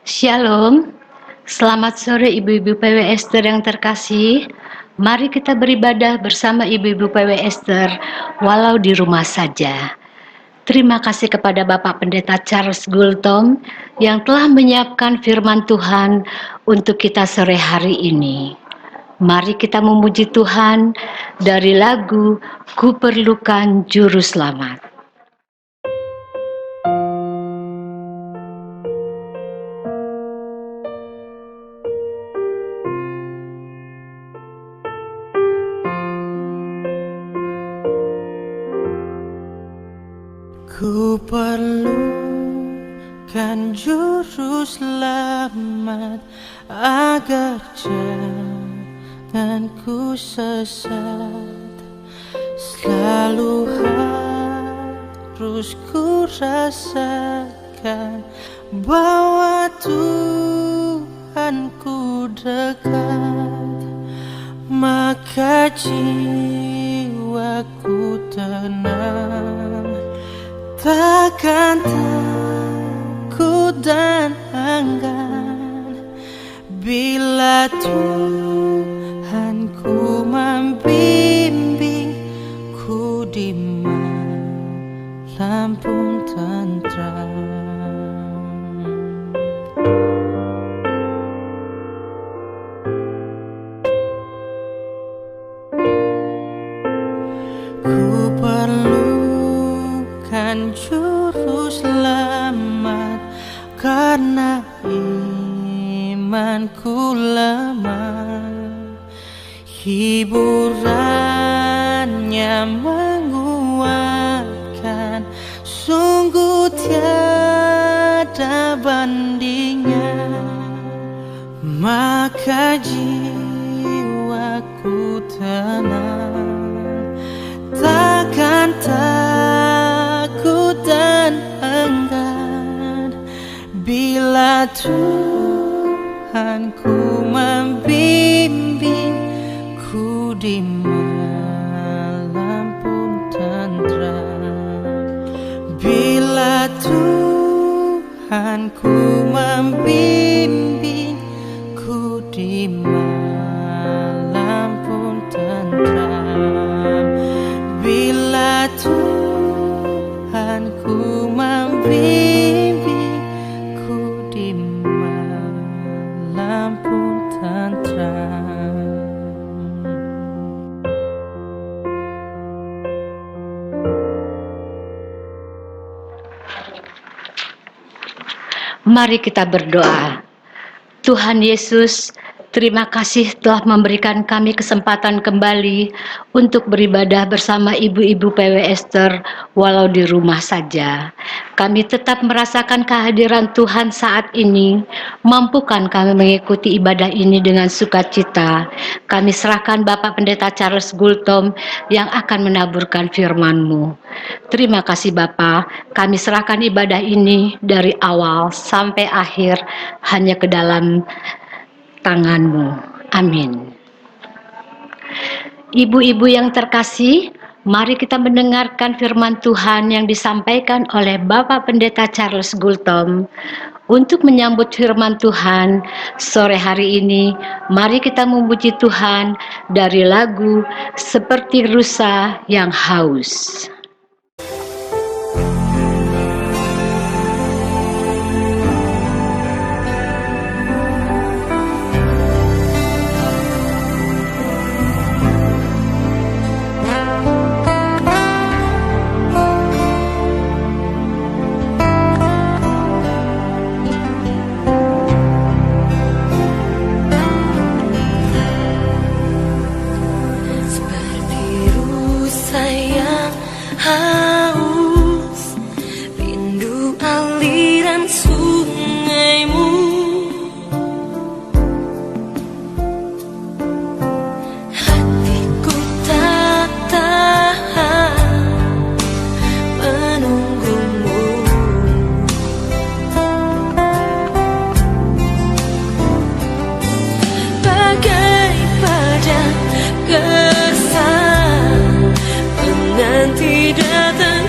Shalom, selamat sore Ibu-Ibu PW Esther yang terkasih. Mari kita beribadah bersama Ibu-Ibu PW Esther walau di rumah saja. Terima kasih kepada Bapak Pendeta Charles Gultom yang telah menyiapkan firman Tuhan untuk kita sore hari ini. Mari kita memuji Tuhan dari lagu Ku Perlukan Juru Selamat. Ku perlukan juru selamat agar jangan ku sesat. Selalu harus ku rasakan bahwa Tuhanku dekat, maka jiwaku tenang. Takkan takut dan enggan bila Tuhanku membimbingku di malam pun tentram. Ku perlukan juru selamat karena imanku lemah. Hiburannya menguatkan, sungguh tiada bandingnya. Maka jiwaku tenang, takkan takut dan enggan bila Tuhanku membimbingku di malam pun tentram. Bila Tuhanku membimbingku di malam pun tentram. Bila Tuhanku membimbingku di malam pun tentram. Mari kita berdoa. Tuhan Yesus, terima kasih telah memberikan kami kesempatan kembali untuk beribadah bersama Ibu-Ibu PW Esther walau di rumah saja. Kami tetap merasakan kehadiran Tuhan saat ini. Mampukan kami mengikuti ibadah ini dengan sukacita. Kami serahkan Bapak Pendeta Charles Gultom yang akan menaburkan firman-Mu. Terima kasih Bapak, kami serahkan ibadah ini dari awal sampai akhir hanya ke dalam tangan-Mu. Amin. Ibu-ibu yang terkasih, mari kita mendengarkan firman Tuhan yang disampaikan oleh Bapak Pendeta Charles Gultom. Untuk menyambut firman Tuhan sore hari ini, mari kita memuji Tuhan dari lagu Seperti Rusa yang Haus. Haus, rindu aliran sungaimu. Hatiku tak tahan menunggumu. Bagai padang gersang menanti datang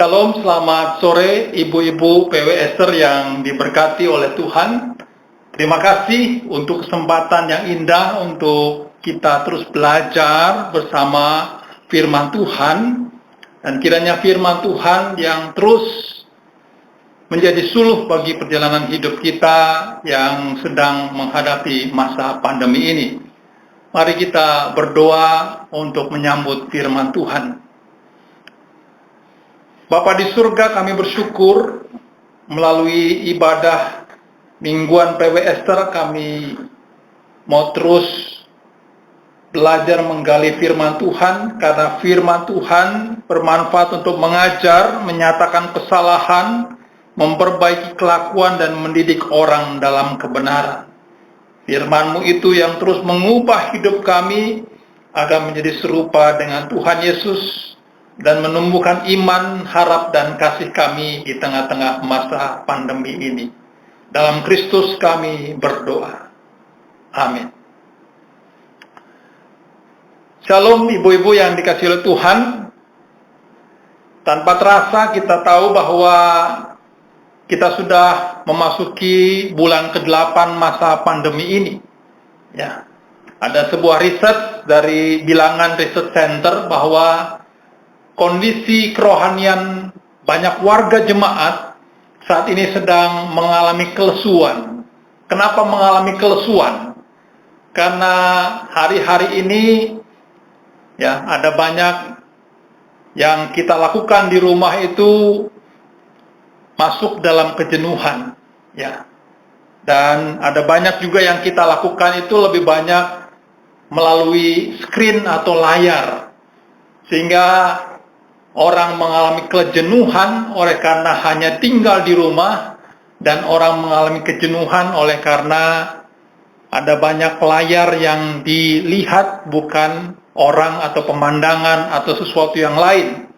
Shalom, selamat sore ibu-ibu PWSer yang diberkati oleh Tuhan. Terima kasih untuk kesempatan yang indah untuk kita terus belajar bersama firman Tuhan. Dan kiranya firman Tuhan yang terus menjadi suluh bagi perjalanan hidup kita yang sedang menghadapi masa pandemi ini. Mari kita berdoa untuk menyambut firman Tuhan. Bapa di surga, kami bersyukur melalui ibadah mingguan PWSer kami mau terus belajar menggali firman Tuhan, karena firman Tuhan bermanfaat untuk mengajar, menyatakan kesalahan, memperbaiki kelakuan dan mendidik orang dalam kebenaran. Firman-Mu itu yang terus mengubah hidup kami agar menjadi serupa dengan Tuhan Yesus dan menumbuhkan iman, harap, dan kasih kami di tengah-tengah masa pandemi ini. Dalam Kristus kami berdoa. Amin. Shalom ibu-ibu yang dikasihi oleh Tuhan. Tanpa terasa kita tahu bahwa kita sudah memasuki bulan ke-8 masa pandemi ini. Ya. Ada sebuah riset dari Bilangan Research Center bahwa kondisi kerohanian banyak warga jemaat saat ini sedang mengalami kelesuan. Kenapa mengalami kelesuan? Karena hari-hari ini ya ada banyak yang kita lakukan di rumah itu masuk dalam kejenuhan, ya. Dan ada banyak juga yang kita lakukan itu lebih banyak melalui screen atau layar, sehingga orang mengalami kejenuhan oleh karena hanya tinggal di rumah, dan orang mengalami kejenuhan oleh karena ada banyak layar yang dilihat, bukan orang atau pemandangan atau sesuatu yang lain.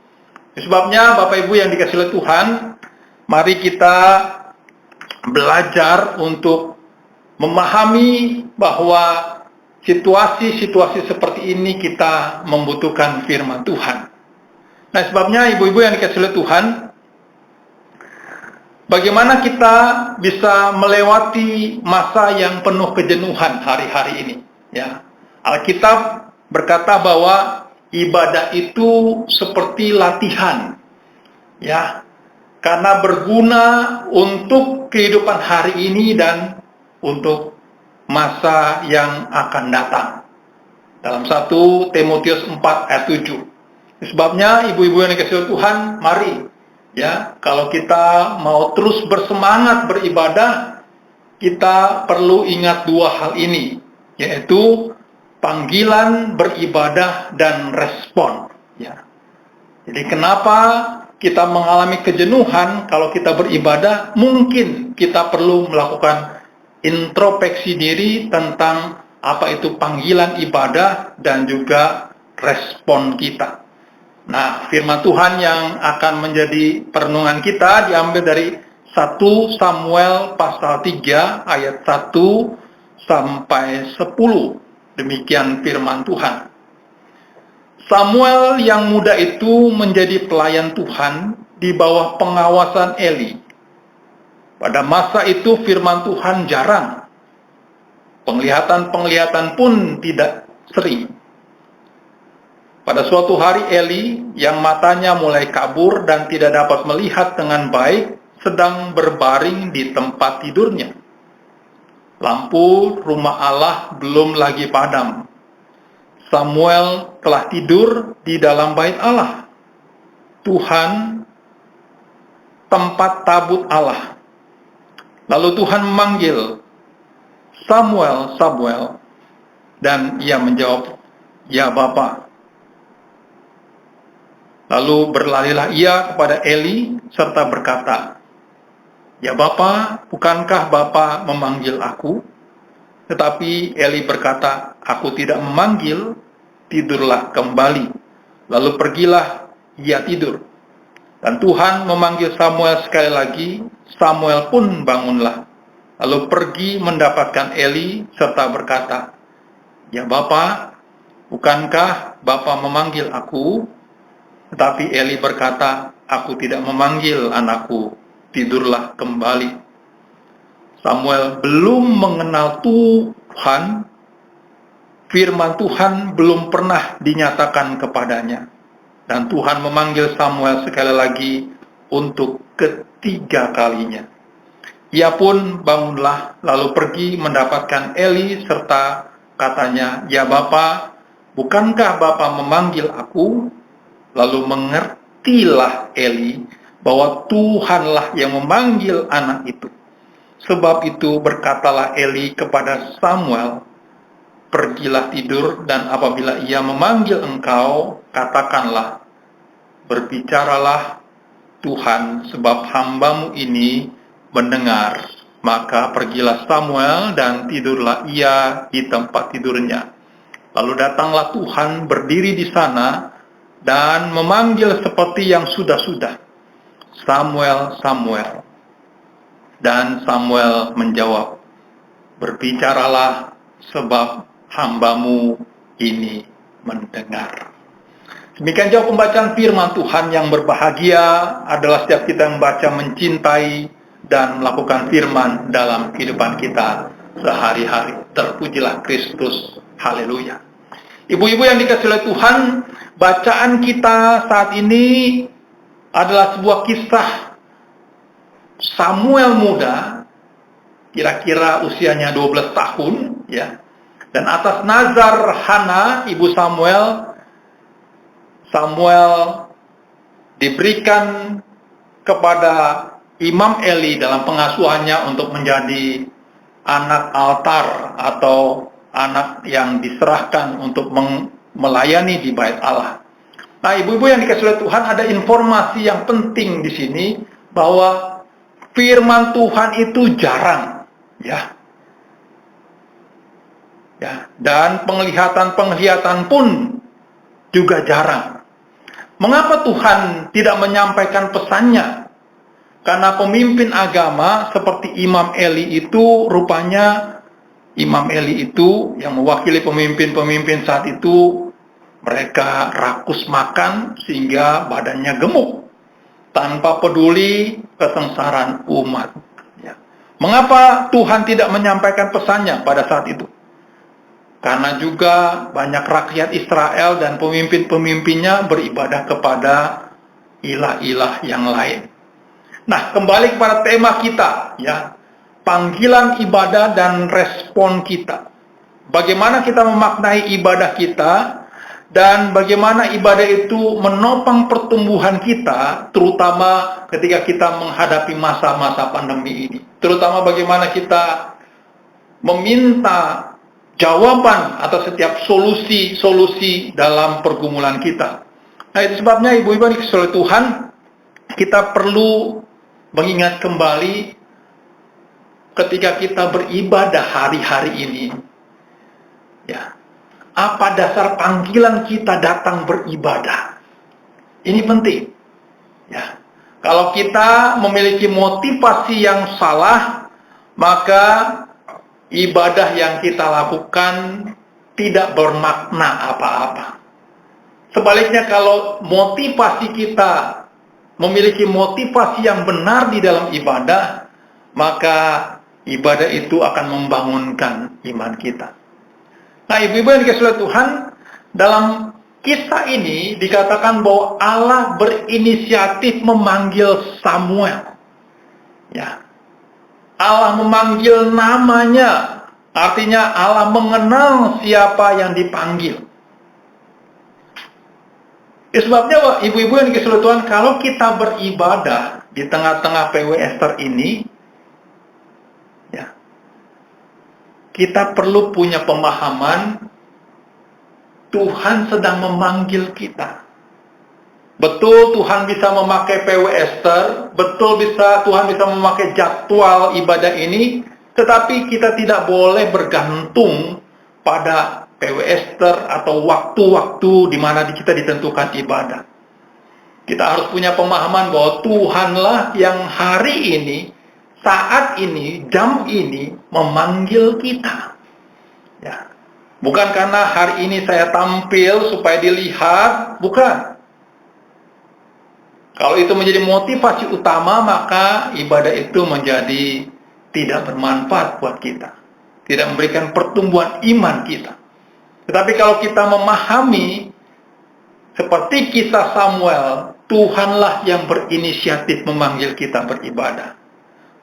Sebabnya Bapak Ibu yang dikasihi oleh Tuhan, mari kita belajar untuk memahami bahwa situasi-situasi seperti ini kita membutuhkan firman Tuhan. Nah, sebabnya ibu-ibu yang dikasihi oleh Tuhan, bagaimana kita bisa melewati masa yang penuh kejenuhan hari-hari ini? Ya, Alkitab berkata bahwa ibadah itu seperti latihan, ya, karena berguna untuk kehidupan hari ini dan untuk masa yang akan datang. Dalam 1 Timotius 4 ayat 7. Sebabnya ibu-ibu yang dikasihi Tuhan, mari ya, kalau kita mau terus bersemangat beribadah, kita perlu ingat dua hal ini, yaitu panggilan beribadah dan respon, ya. Jadi kenapa kita mengalami kejenuhan kalau kita beribadah? Mungkin kita perlu melakukan introspeksi diri tentang apa itu panggilan ibadah dan juga respon kita. Nah, firman Tuhan yang akan menjadi perenungan kita diambil dari 1 Samuel pasal 3 ayat 1 sampai 10. Demikian firman Tuhan. Samuel yang muda itu menjadi pelayan Tuhan di bawah pengawasan Eli. Pada masa itu firman Tuhan jarang. Penglihatan-penglihatan pun tidak sering. Pada suatu hari Eli yang matanya mulai kabur dan tidak dapat melihat dengan baik sedang berbaring di tempat tidurnya. Lampu rumah Allah belum lagi padam. Samuel telah tidur di dalam bait Allah, Tuhan, tempat tabut Allah. Lalu Tuhan memanggil, Samuel, Samuel, dan ia menjawab, ya Bapa. Lalu berlarilah ia kepada Eli serta berkata, ya Bapa, bukankah Bapa memanggil aku? Tetapi Eli berkata, aku tidak memanggil, tidurlah kembali. Lalu pergilah ia tidur. Dan Tuhan memanggil Samuel sekali lagi, Samuel pun bangunlah. Lalu pergi mendapatkan Eli serta berkata, ya Bapa, bukankah Bapa memanggil aku? Tetapi Eli berkata, "Aku tidak memanggil anakku, tidurlah kembali." Samuel belum mengenal Tuhan, firman Tuhan belum pernah dinyatakan kepadanya. Dan Tuhan memanggil Samuel sekali lagi untuk ketiga kalinya. Ia pun bangunlah, lalu pergi mendapatkan Eli serta katanya, "Ya Bapa, bukankah Bapa memanggil aku?" Lalu mengertilah Eli bahwa Tuhanlah yang memanggil anak itu. Sebab itu berkatalah Eli kepada Samuel, "Pergilah tidur, dan apabila ia memanggil engkau, katakanlah, berbicaralah Tuhan, sebab hambamu ini mendengar." Maka pergilah Samuel dan tidurlah ia di tempat tidurnya. Lalu datanglah Tuhan berdiri di sana dan memanggil seperti yang sudah-sudah, "Samuel, Samuel." Dan Samuel menjawab, "Berbicaralah, sebab hambamu ini mendengar." Demikian jauh pembacaan firman Tuhan. Yang berbahagia adalah setiap kita membaca, mencintai, dan melakukan firman dalam kehidupan kita sehari-hari. Terpujilah Kristus. Haleluya. Ibu-ibu yang dikasihi oleh Tuhan, bacaan kita saat ini adalah sebuah kisah Samuel muda, kira-kira usianya 12 tahun, ya. Dan atas nazar Hana, ibu Samuel diberikan kepada Imam Eli dalam pengasuhannya untuk menjadi anak altar atau anak yang diserahkan untuk melayani di bait Allah. Nah, ibu-ibu yang dikasihi oleh Tuhan, ada informasi yang penting di sini bahwa firman Tuhan itu jarang, ya. Dan penglihatan pun juga jarang. Mengapa Tuhan tidak menyampaikan pesannya? Karena pemimpin agama seperti Imam Eli itu, rupanya Imam Eli itu yang mewakili pemimpin-pemimpin saat itu, mereka rakus makan sehingga badannya gemuk, tanpa peduli kesengsaraan umat. Ya. Mengapa Tuhan tidak menyampaikan pesannya pada saat itu? Karena juga banyak rakyat Israel dan pemimpin-pemimpinnya beribadah kepada ilah-ilah yang lain. Nah, kembali kepada tema kita, ya, panggilan ibadah dan respon kita. Bagaimana kita memaknai ibadah kita, dan bagaimana ibadah itu menopang pertumbuhan kita, terutama ketika kita menghadapi masa-masa pandemi ini. Terutama bagaimana kita meminta jawaban atas setiap solusi-solusi dalam pergumulan kita. Nah, itu sebabnya ibu-ibu yang dikasihi oleh Tuhan, kita perlu mengingat kembali ketika kita beribadah hari-hari ini, ya, apa dasar panggilan kita datang beribadah. Ini penting, ya. Kalau kita memiliki motivasi yang salah, maka ibadah yang kita lakukan tidak bermakna apa-apa. Sebaliknya, kalau motivasi kita memiliki motivasi yang benar di dalam ibadah, maka ibadah itu akan membangunkan iman kita. Nah, ibu-ibu yang dikasihi oleh Tuhan, dalam kisah ini dikatakan bahwa Allah berinisiatif memanggil Samuel. Ya. Allah memanggil namanya, artinya Allah mengenal siapa yang dipanggil. Sebabnya, ibu-ibu yang dikasihi oleh Tuhan, kalau kita beribadah di tengah-tengah PW Esther ini, ya, kita perlu punya pemahaman Tuhan sedang memanggil kita. Betul Tuhan bisa memakai PW Esther, betul Tuhan bisa memakai jadwal ibadah ini, tetapi kita tidak boleh bergantung pada PW Esther atau waktu-waktu di mana kita ditentukan ibadah. Kita harus punya pemahaman bahwa Tuhanlah yang hari ini, saat ini, jam ini memanggil kita. Ya. Bukan karena hari ini saya tampil supaya dilihat, bukan. Kalau itu menjadi motivasi utama, maka ibadah itu menjadi tidak bermanfaat buat kita, tidak memberikan pertumbuhan iman kita. Tetapi kalau kita memahami seperti kisah Samuel, Tuhanlah yang berinisiatif memanggil kita beribadah.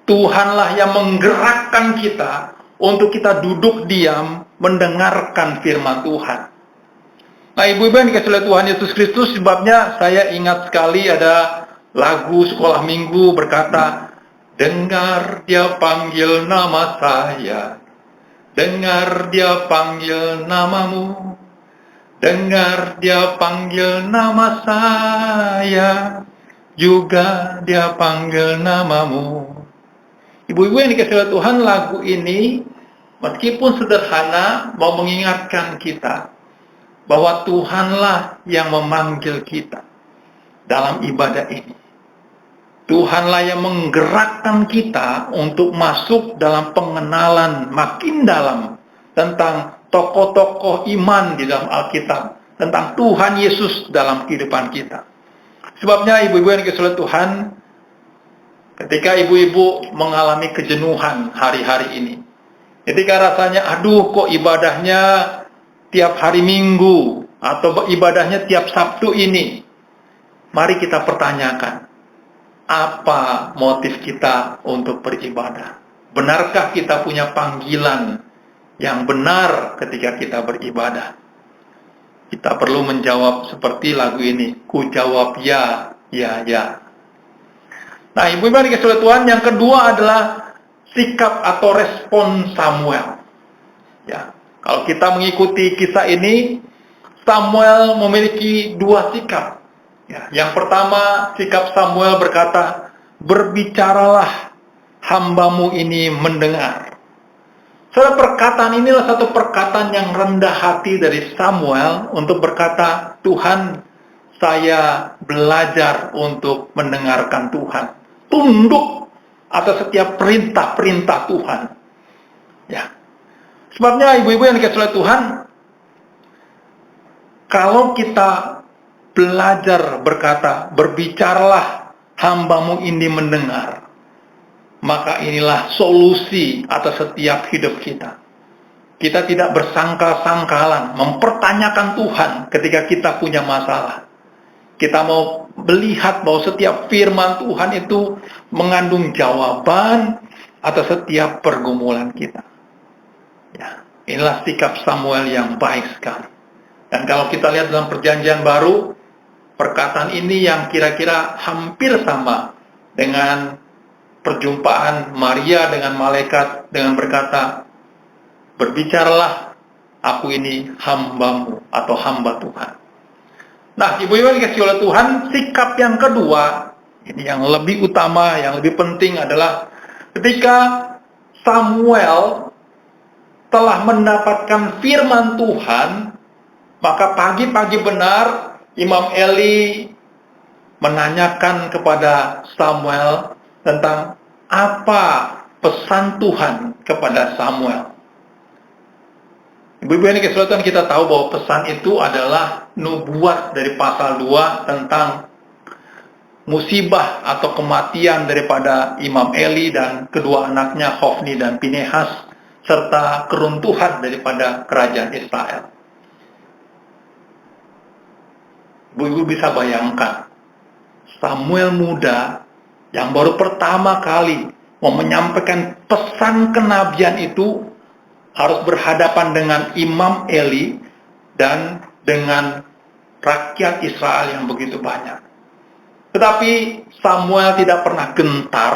Tuhanlah yang menggerakkan kita untuk kita duduk diam mendengarkan firman Tuhan. Nah, ibu-ibu yang dikasihi oleh Tuhan Yesus Kristus, sebabnya saya ingat sekali ada lagu sekolah minggu berkata, dengar dia panggil nama saya, dengar dia panggil namamu, dengar dia panggil nama saya, juga dia panggil namamu. Ibu-ibu yang dikasihi oleh Tuhan, lagu ini meskipun sederhana mau mengingatkan kita bahwa Tuhanlah yang memanggil kita dalam ibadah ini. Tuhanlah yang menggerakkan kita untuk masuk dalam pengenalan makin dalam tentang tokoh-tokoh iman di dalam Alkitab, tentang Tuhan Yesus dalam kehidupan kita. Sebabnya ibu-ibu yang dikasihi oleh Tuhan, ketika ibu-ibu mengalami kejenuhan hari-hari ini, ketika rasanya, aduh kok ibadahnya tiap hari Minggu, atau ibadahnya tiap Sabtu ini, mari kita pertanyakan, apa motif kita untuk beribadah? Benarkah kita punya panggilan yang benar ketika kita beribadah? Kita perlu menjawab seperti lagu ini, ku jawab ya, ya, ya. Nah, ibu-ibu yang dikasihi oleh Tuhan, yang kedua adalah sikap atau respon Samuel. Ya, kalau kita mengikuti kisah ini, Samuel memiliki dua sikap. Ya, yang pertama, sikap Samuel berkata, berbicaralah, hambamu ini mendengar. Saudara, perkataan inilah satu perkataan yang rendah hati dari Samuel untuk berkata, Tuhan, saya belajar untuk mendengarkan Tuhan. Tunduk atas setiap perintah-perintah Tuhan. Ya. Sebabnya ibu-ibu yang dikasihi oleh Tuhan, kalau kita belajar berkata, berbicaralah hambamu ini mendengar, maka inilah solusi atas setiap hidup kita. Kita tidak bersangkal-sangkalan, mempertanyakan Tuhan ketika kita punya masalah. Kita mau melihat bahwa setiap firman Tuhan itu mengandung jawaban atas setiap pergumulan kita. Ya, inilah sikap Samuel yang baik sekali. Dan kalau kita lihat dalam perjanjian baru, perkataan ini yang kira-kira hampir sama dengan perjumpaan Maria dengan malaikat dengan berkata, berbicaralah, aku ini hambamu atau hamba Tuhan. Nah, ibu-ibu yang dikasihi oleh Tuhan, sikap yang kedua, ini yang lebih utama, yang lebih penting adalah ketika Samuel telah mendapatkan firman Tuhan, maka pagi-pagi benar Imam Eli menanyakan kepada Samuel tentang apa pesan Tuhan kepada Samuel. Ibu-ibu yang dikasihi oleh Tuhan, kita tahu bahwa pesan itu adalah nubuat dari pasal 2 tentang musibah atau kematian daripada Imam Eli dan kedua anaknya Hofni dan Pinehas, serta keruntuhan daripada kerajaan Israel. Ibu-ibu bisa bayangkan, Samuel muda yang baru pertama kali mau menyampaikan pesan kenabian itu harus berhadapan dengan Imam Eli dan dengan rakyat Israel yang begitu banyak. Tetapi Samuel tidak pernah gentar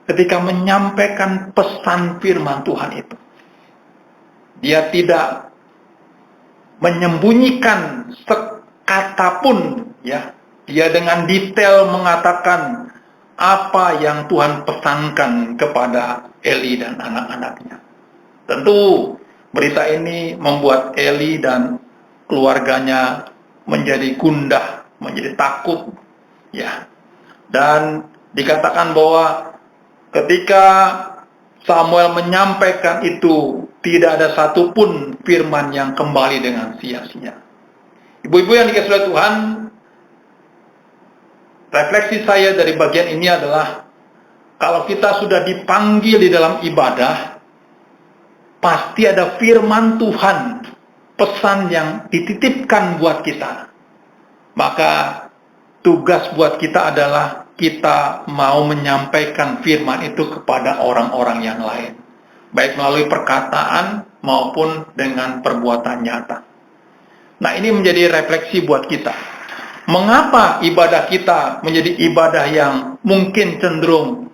ketika menyampaikan pesan firman Tuhan itu. Dia tidak menyembunyikan sekata pun, ya. Dia dengan detail mengatakan apa yang Tuhan pesankan kepada Eli dan anak-anaknya. Tentu berita ini membuat Eli dan keluarganya menjadi gundah, menjadi takut, ya. Dan dikatakan bahwa ketika Samuel menyampaikan itu, tidak ada satupun firman yang kembali dengan sia-sia. Ibu-ibu yang dikasihi oleh Tuhan, refleksi saya dari bagian ini adalah, kalau kita sudah dipanggil di dalam ibadah, pasti ada firman Tuhan, pesan yang dititipkan buat kita. Maka tugas buat kita adalah kita mau menyampaikan firman itu kepada orang-orang yang lain, baik melalui perkataan maupun dengan perbuatan nyata. Nah, ini menjadi refleksi buat kita. Mengapa ibadah kita menjadi ibadah yang mungkin cenderung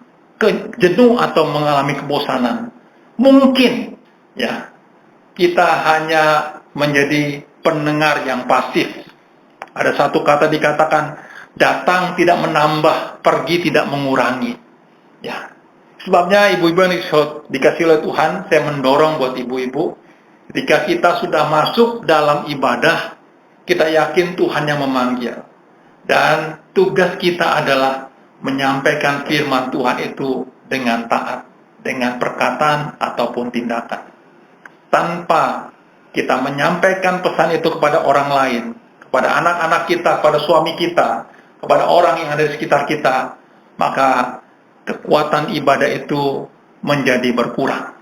jenuh atau mengalami kebosanan? Mungkin ya, kita hanya menjadi pendengar yang pasif. Ada satu kata dikatakan, datang tidak menambah, pergi tidak mengurangi. Ya, sebabnya ibu-ibu yang dikasih oleh Tuhan, saya mendorong buat ibu-ibu, ketika kita sudah masuk dalam ibadah, kita yakin Tuhan yang memanggil. Dan tugas kita adalah menyampaikan firman Tuhan itu dengan taat, dengan perkataan ataupun tindakan. Tanpa kita menyampaikan pesan itu kepada orang lain, kepada anak-anak kita, kepada suami kita, kepada orang yang ada di sekitar kita, maka kekuatan ibadah itu menjadi berkurang.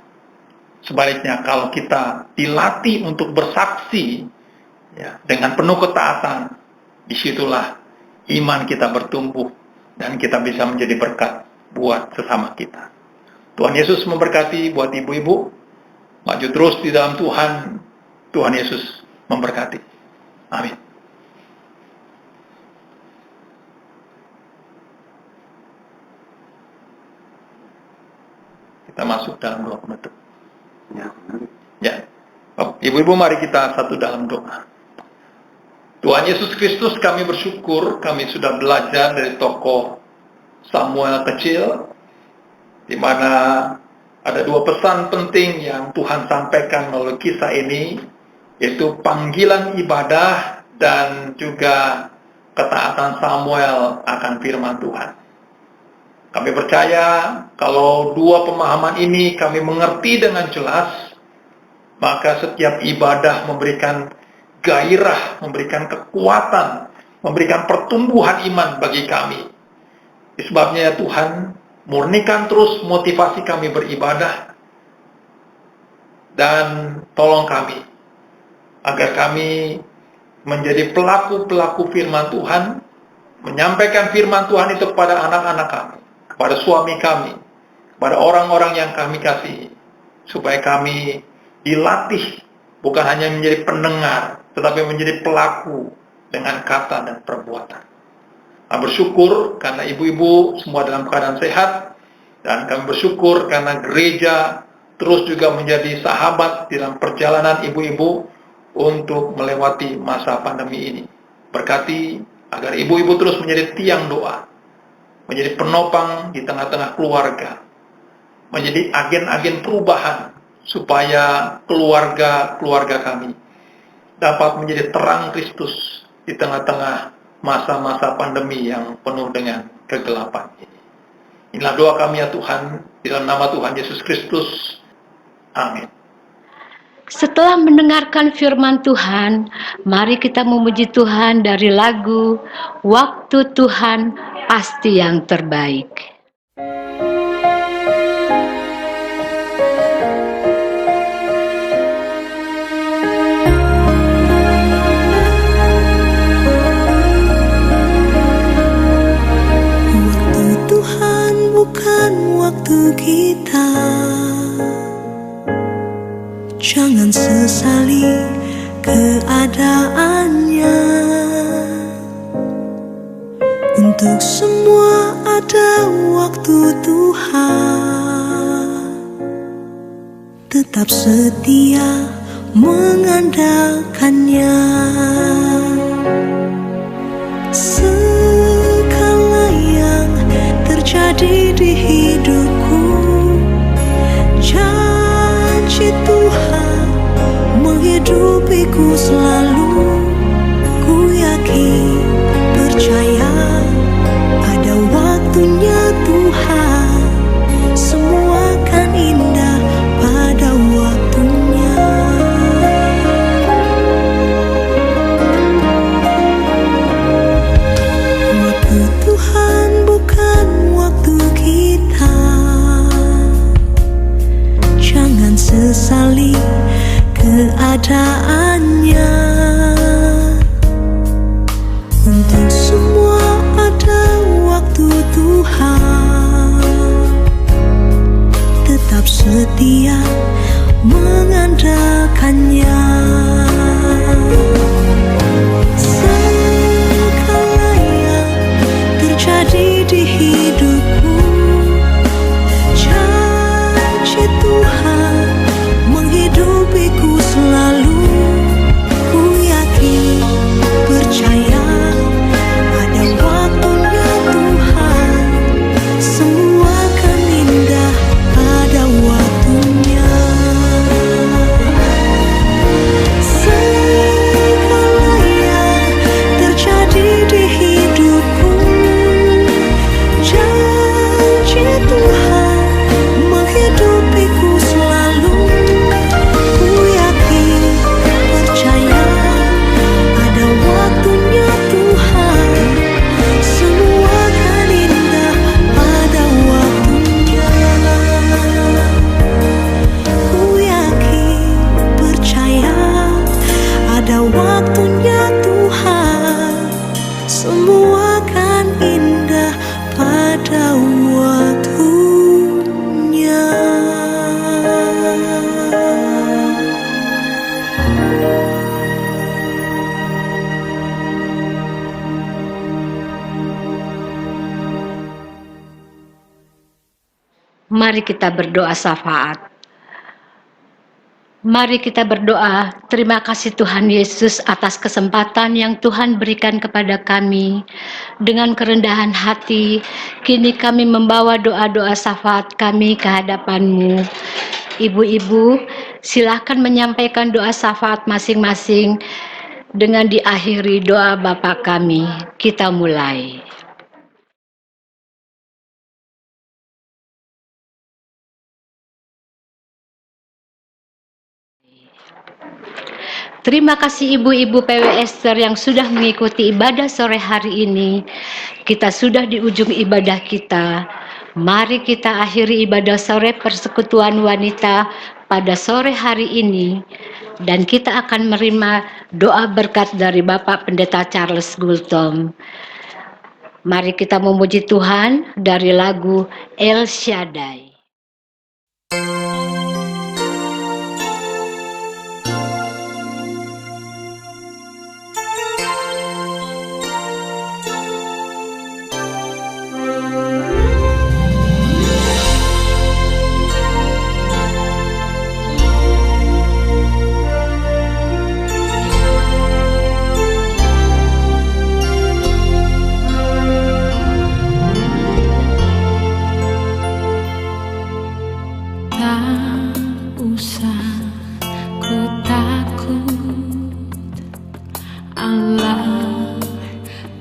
Sebaliknya, kalau kita dilatih untuk bersaksi ya, dengan penuh ketaatan, disitulah iman kita bertumbuh dan kita bisa menjadi berkat buat sesama kita. Tuhan Yesus memberkati buat ibu-ibu. Maju terus di dalam Tuhan. Tuhan Yesus memberkati. Amin. Kita masuk dalam doa penutup. Ya. Ibu-ibu, mari kita satu dalam doa. Tuhan Yesus Kristus, kami bersyukur kami sudah belajar dari tokoh Samuel kecil, di mana ada dua pesan penting yang Tuhan sampaikan melalui kisah ini, yaitu panggilan ibadah dan juga ketaatan Samuel akan firman Tuhan. Kami percaya kalau dua pemahaman ini kami mengerti dengan jelas, maka setiap ibadah memberikan gairah, memberikan kekuatan, memberikan pertumbuhan iman bagi kami. Sebabnya ya Tuhan, murnikan terus motivasi kami beribadah, dan tolong kami agar kami menjadi pelaku-pelaku firman Tuhan, menyampaikan firman Tuhan itu kepada anak-anak kami, kepada suami kami, kepada orang-orang yang kami kasihi, supaya kami dilatih bukan hanya menjadi pendengar, tetapi menjadi pelaku dengan kata dan perbuatan. Kami bersyukur karena ibu-ibu semua dalam keadaan sehat, dan kami bersyukur karena gereja terus juga menjadi sahabat dalam perjalanan ibu-ibu untuk melewati masa pandemi ini. Berkati agar ibu-ibu terus menjadi tiang doa, menjadi penopang di tengah-tengah keluarga, menjadi agen-agen perubahan, supaya keluarga-keluarga kami dapat menjadi terang Kristus di tengah-tengah masa-masa pandemi yang penuh dengan kegelapan ini. Inilah doa kami ya Tuhan, di dalam nama Tuhan Yesus Kristus. Amin. Setelah mendengarkan firman Tuhan, mari kita memuji Tuhan dari lagu Waktu Tuhan Pasti Yang Terbaik. Bukan waktu kita, jangan sesali keadaannya. Untuk semua ada waktu Tuhan, tetap setia mengandalkannya. Segala yang terjadi di hidupku, janji Tuhan menghidupiku selalu. Ku yakin, percaya ada waktunya Tuhan, semua akan indah pada waktunya. Waktu Tuhan terjadi di hidupku. Janji Tuhan menghidupiku selalu. Ku yakin, percaya ada waktunya Tuhan. Semua akan indah pada waktunya. Segala yang terjadi di hidupku, janji Tuhan menghidupiku selalu. Ku yakin, percaya ada waktunya Tuhan. Semua akan indah pada waktunya. Ku yakin, percaya ada waktunya Tuhan. Semua akan indah pada waktunya. Mari kita berdoa syafaat. Mari kita berdoa, terima kasih Tuhan Yesus atas kesempatan yang Tuhan berikan kepada kami. Dengan kerendahan hati, kini kami membawa doa-doa syafaat kami ke hadapan-Mu. Ibu-ibu, silakan menyampaikan doa syafaat masing-masing dengan diakhiri doa Bapa kami. Kita mulai. Terima kasih ibu-ibu PW Esther yang sudah mengikuti ibadah sore hari ini. Kita sudah di ujung ibadah kita. Mari kita akhiri ibadah sore persekutuan wanita pada sore hari ini. Dan kita akan menerima doa berkat dari Bapak Pendeta Charles Gultom. Mari kita memuji Tuhan dari lagu El Shaddai.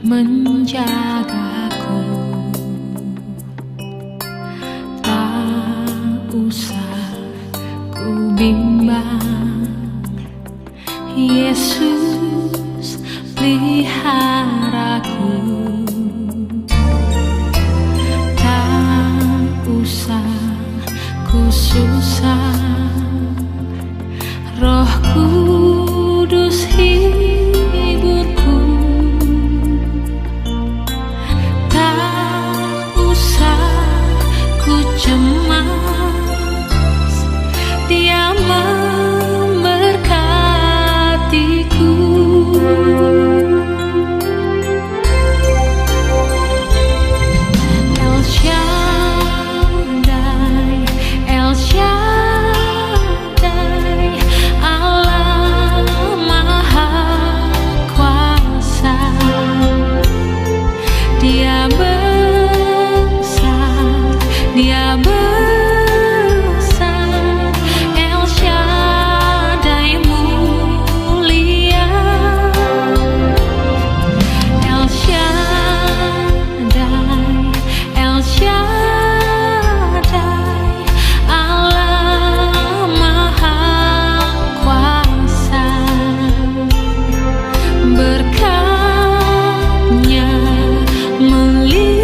Menjagaku, tak usah ku bimbang. Yesus peliharaku, tak usah ku susah. Roh Kudus hiburku, cemas, Dia memberkatiku. El Shaddai, El Shaddai, Allah Maha Kuasa. Dia Dia besar, El Shaddai mulia, El Shaddai, El Shaddai, Allah Maha Kuasa. Berkat-Nya melihat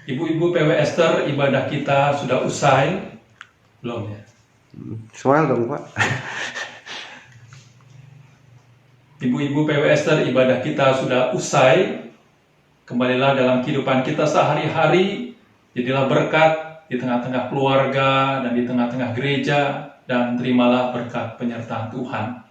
Ibu-ibu PW Esther, ibadah kita sudah usai? Belum ya? Soal dong Pak. Ibu-ibu PW Esther, ibadah kita sudah usai. Kembalilah dalam kehidupan kita sehari-hari. Jadilah berkat di tengah-tengah keluarga dan di tengah-tengah gereja. Dan terimalah berkat penyertaan Tuhan.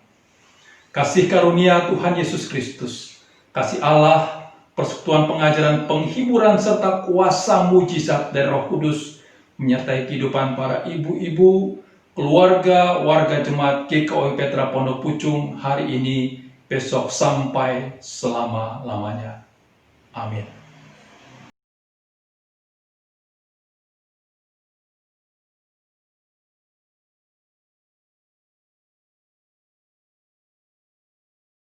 Kasih karunia Tuhan Yesus Kristus, kasih Allah, persekutuan pengajaran, penghiburan, serta kuasa mujizat dari Roh Kudus menyertai kehidupan para ibu-ibu, keluarga, warga jemaat GKOI Petra Pondok Pucung hari ini, besok, sampai selama-lamanya. Amin.